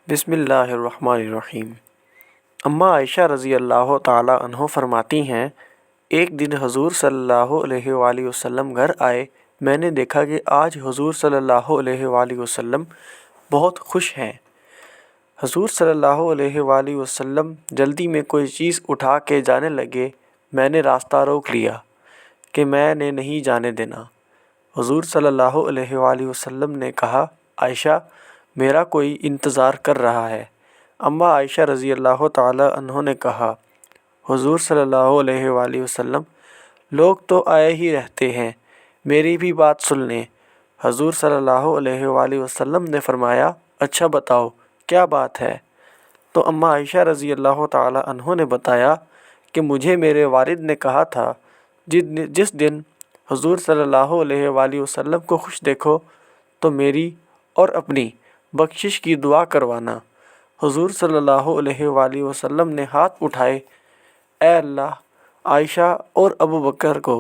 بسم اللہ الرحمن الرحیم۔ اماں عائشہ رضی اللہ تعالی عنہ فرماتی ہیں، ایک دن حضور صلی اللہ علیہ وآلہ وسلم گھر آئے۔ میں نے دیکھا کہ آج حضور صلی اللہ علیہ وآلہ وسلم بہت خوش ہیں۔ حضور صلی اللہ علیہ وآلہ وسلم جلدی میں کوئی چیز اٹھا کے جانے لگے۔ میں نے راستہ روک لیا کہ میں نے نہیں جانے دینا۔ حضور صلی اللہ علیہ وآلہ وسلم نے کہا، عائشہ میرا کوئی انتظار کر رہا ہے۔ اماں عائشہ رضی اللہ تعالی عنہ نے کہا، حضور صلی اللہ علیہ وآلہ وسلم لوگ تو آئے ہی رہتے ہیں، میری بھی بات سن لیں۔ حضور صلی اللہ علیہ وآلہ وسلم نے فرمایا، اچھا بتاؤ کیا بات ہے؟ تو اماں عائشہ رضی اللہ تعالی عنہ نے بتایا کہ مجھے میرے والد نے کہا تھا جس دن حضور صلی اللہ علیہ وآلہ وسلم کو خوش دیکھو تو میری اور اپنی بخشش کی دعا کروانا۔ حضور صلی اللہ علیہ وآلہ وسلم نے ہاتھ اٹھائے، اے اللہ عائشہ اور ابو بکر کو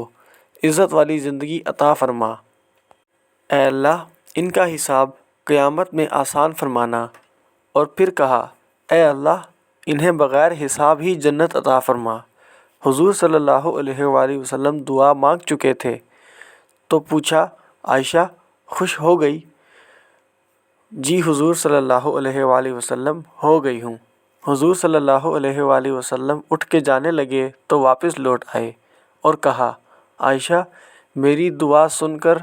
عزت والی زندگی عطا فرما۔ اے اللہ ان کا حساب قیامت میں آسان فرمانا۔ اور پھر کہا، اے اللہ انہیں بغیر حساب ہی جنت عطا فرما۔ حضور صلی اللہ علیہ وآلہ وسلم دعا مانگ چکے تھے تو پوچھا، عائشہ خوش ہو گئی؟ جی حضور صلی اللہ علیہ وآلہ وسلم ہو گئی ہوں۔ حضور صلی اللہ علیہ وآلہ وسلم اٹھ کے جانے لگے تو واپس لوٹ آئے اور کہا، عائشہ میری دعا سن کر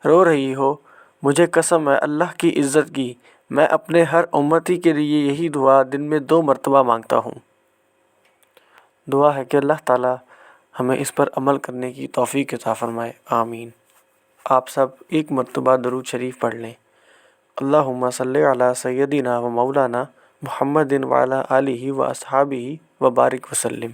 رو رہی ہو؟ مجھے قسم ہے اللہ کی عزت کی، میں اپنے ہر امتی کے لیے یہی دعا دن میں 2 مرتبہ مانگتا ہوں۔ دعا ہے کہ اللہ تعالیٰ ہمیں اس پر عمل کرنے کی توفیق عطا فرمائے، آمین۔ آپ سب ایک مرتبہ درود شریف پڑھ لیں۔ اللہم صلی علی سیدنا و مولانا محمد وعلی آلہ و اصحابہ و بارک وسلم۔